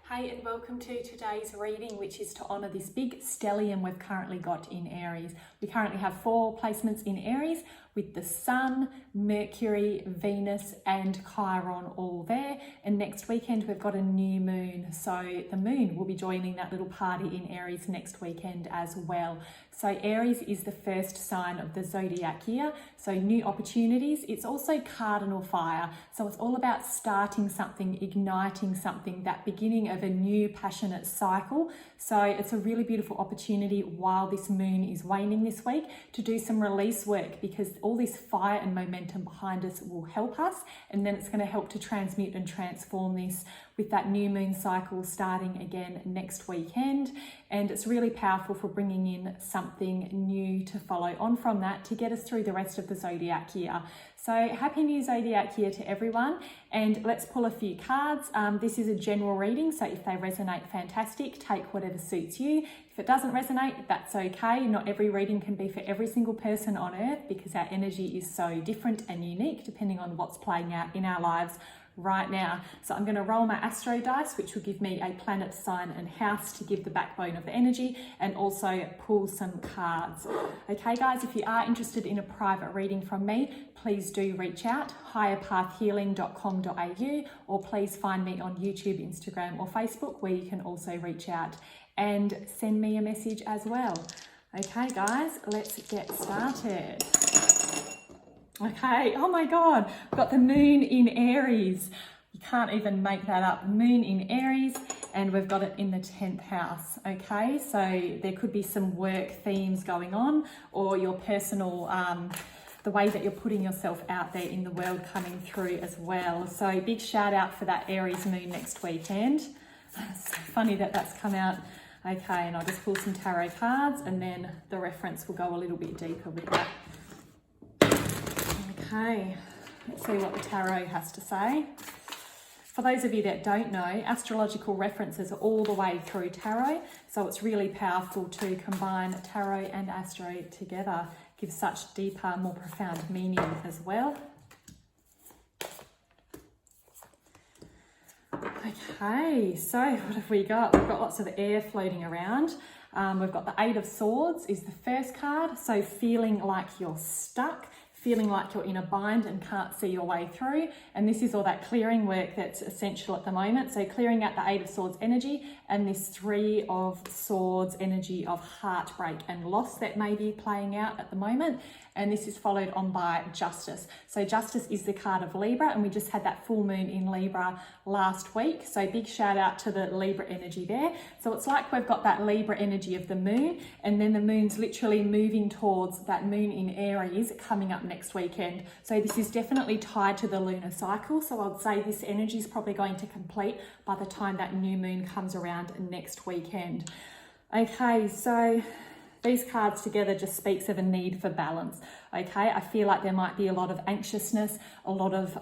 Hey, and welcome to today's reading, which is to honour this big stellium we've currently got in Aries. We currently have 4 placements in Aries with the Sun, Mercury, Venus and Chiron all there. And next weekend we've got a new moon. So the moon will be joining that little party in Aries next weekend as well. So Aries is the first sign of the zodiac year. So new opportunities. It's also cardinal fire. So it's all about starting something, igniting something, that beginning of a new passionate cycle. So it's a really beautiful opportunity while this moon is waning this week to do some release work, because all this fire and momentum behind us will help us, and then it's going to help to transmute and transform this with that new moon cycle starting again next weekend. And it's really powerful for bringing in something new to follow on from that to get us through the rest of the zodiac year. So happy new zodiac year to everyone, and let's pull a few cards. This is a general reading, so if they resonate, fantastic. Take whatever suits you. If it doesn't resonate, that's okay. Not every reading can be for every single person on earth, because our energy is so different and unique depending on what's playing out in our lives right now. So I'm going to roll my astro dice, which will give me a planet, sign and house to give the backbone of the energy, and also pull some cards. Okay guys, if you are interested in a private reading from me, please do reach out, higherpathhealing.com.au, or please find me on YouTube, Instagram or Facebook, where you can also reach out and send me a message as well. Okay guys, let's get started. Okay, oh my God, I've got the moon in Aries. You can't even make that up. Moon in Aries, and we've got it in the 10th house. Okay, so there could be some work themes going on, or your personal, the way that you're putting yourself out there in the world coming through as well. So big shout out for that Aries moon next weekend. It's so funny that that's come out. Okay, and I'll just pull some tarot cards, and then the reference will go a little bit deeper with that. Okay, let's see what the tarot has to say. For those of you that don't know, astrological references are all the way through tarot, so it's really powerful to combine tarot and astro together. Gives such deeper, more profound meaning as well. Okay, so what have we got? We've got lots of air floating around. We've got the 8 of Swords is the first card, so feeling like you're stuck, feeling like you're in a bind and can't see your way through. And this is all that clearing work that's essential at the moment. So clearing out the 8 of Swords energy and this 3 of Swords energy of heartbreak and loss that may be playing out at the moment. And this is followed on by Justice. So Justice is the card of Libra, and we just had that full moon in Libra last week. So big shout out to the Libra energy there. So it's like we've got that Libra energy of the moon, and then the moon's literally moving towards that moon in Aries coming up next weekend. So this is definitely tied to the lunar cycle. So I'd say this energy is probably going to complete by the time that new moon comes around next weekend. Okay, so these cards together just speaks of a need for balance. Okay, I feel like there might be a lot of anxiousness, a lot of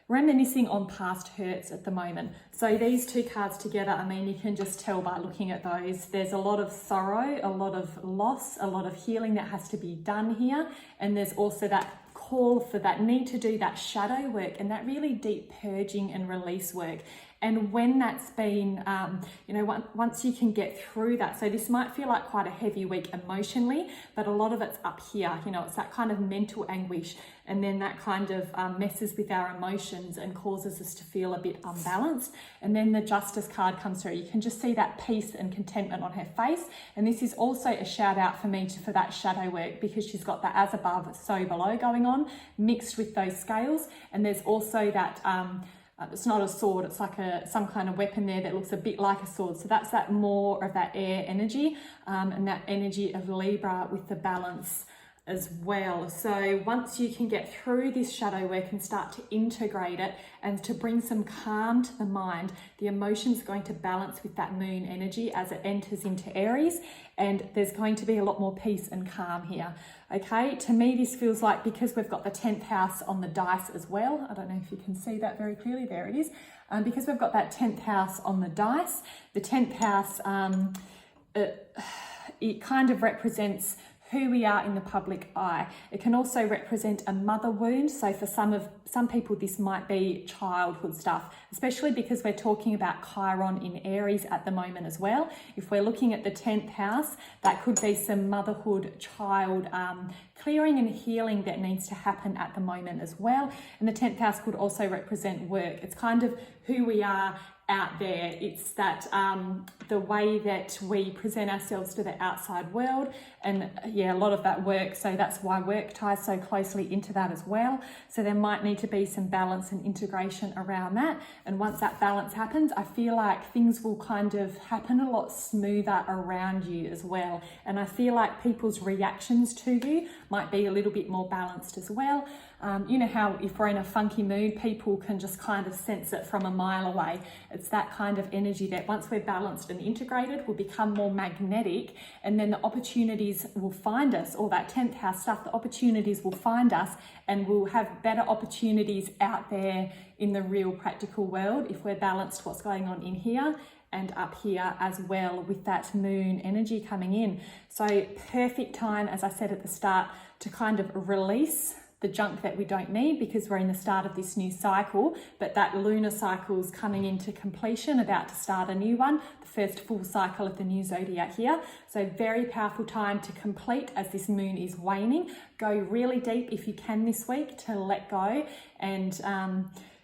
reminiscing on past hurts at the moment. So these 2 cards together, I mean, you can just tell by looking at those, there's a lot of sorrow, a lot of loss, a lot of healing that has to be done here. And there's also that call for that need to do that shadow work and that really deep purging and release work. And when that's been, once you can get through that, so this might feel like quite a heavy week emotionally, but a lot of it's up here, it's that kind of mental anguish, and then that kind of messes with our emotions and causes us to feel a bit unbalanced. And then the Justice card comes through. You can just see that peace and contentment on her face. And this is also a shout out for me for that shadow work, because she's got the as above, so below going on, mixed with those scales. And there's also that, it's not a sword, it's like some kind of weapon there that looks a bit like a sword. So that's that more of that air energy, and that energy of Libra with the balance as well. So once you can get through this shadow work and start to integrate it and to bring some calm to the mind, the emotions are going to balance with that moon energy as it enters into Aries, and there's going to be a lot more peace and calm here. Okay, to me this feels like, because we've got the 10th house on the dice as well, I don't know if you can see that very clearly, there it is, because we've got that 10th house on the dice, the 10th house, it kind of represents who we are in the public eye. It can also represent a mother wound. So for some people, this might be childhood stuff, especially because we're talking about Chiron in Aries at the moment as well. If we're looking at the 10th house, that could be some motherhood, child clearing and healing that needs to happen at the moment as well. And the 10th house could also represent work. It's kind of who we are out there. It's that the way that we present ourselves to the outside world, and yeah, a lot of that work. So that's why work ties so closely into that as well. So there might need to be some balance and integration around that. And once that balance happens, I feel like things will kind of happen a lot smoother around you as well. And I feel like people's reactions to you might be a little bit more balanced as well. You know how if we're in a funky mood, people can just kind of sense it from a mile away. It's that kind of energy that once we're balanced and integrated, we'll become more magnetic, and then the opportunities will find us, all that 10th house stuff, the opportunities will find us, and we'll have better opportunities out there in the real practical world if we're balanced what's going on in here and up here as well, with that moon energy coming in. So perfect time, as I said at the start, to kind of release the junk that we don't need, because we're in the start of this new cycle, but that lunar cycle is coming into completion, about to start a new one, the first full cycle of the new zodiac here. So very powerful time to complete as this moon is waning. Go really deep if you can this week to let go and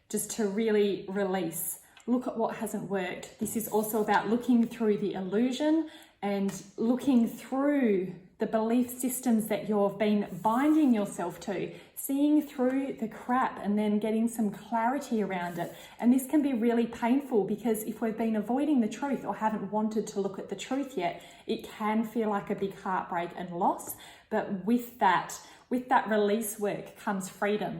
just to really release. Look at what hasn't worked. This is also about looking through the illusion and looking through the belief systems that you've been binding yourself to, seeing through the crap and then getting some clarity around it. And this can be really painful, because if we've been avoiding the truth or haven't wanted to look at the truth yet, it can feel like a big heartbreak and loss. But with that release work comes freedom.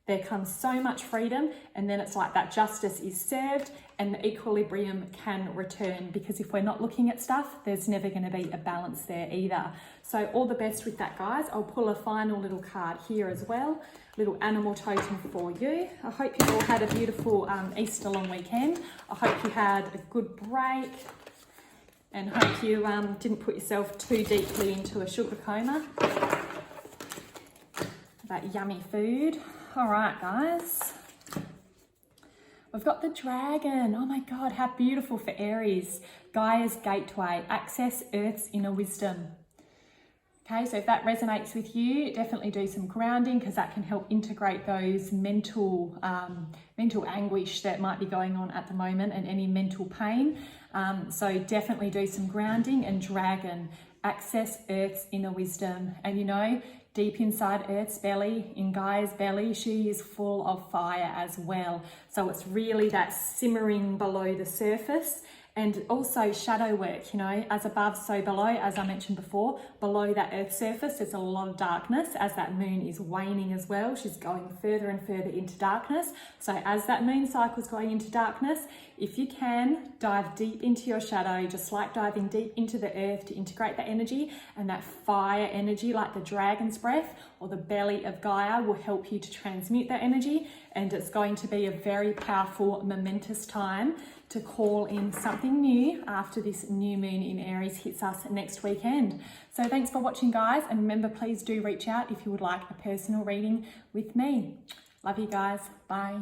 There comes so much freedom, and then it's like that justice is served and the equilibrium can return, because if we're not looking at stuff, there's never going to be a balance there either. So all the best with that, guys. I'll pull a final little card here as well, little animal totem for you. I hope you all had a beautiful Easter long weekend. I hope you had a good break, and hope you didn't put yourself too deeply into a sugar coma. That yummy food. All right, guys, we've got the dragon. Oh my God, how beautiful for Aries. Gaia's gateway, access Earth's inner wisdom. Okay, so if that resonates with you, definitely do some grounding, because that can help integrate those mental anguish that might be going on at the moment, and any mental pain. So definitely do some grounding. And dragon, access Earth's inner wisdom. And you know, deep inside Earth's belly, in Gaia's belly, she is full of fire as well. So it's really that simmering below the surface. And also shadow work, you know, as above, so below, as I mentioned before, below that earth surface, there's a lot of darkness as that moon is waning as well. She's going further and further into darkness. So as that moon cycle is going into darkness, if you can, dive deep into your shadow, just like diving deep into the earth to integrate that energy, and that fire energy, like the dragon's breath or the belly of Gaia, will help you to transmute that energy. And it's going to be a very powerful, momentous time to call in something new after this new moon in Aries hits us next weekend. So thanks for watching, guys. And remember, please do reach out if you would like a personal reading with me. Love you guys. Bye.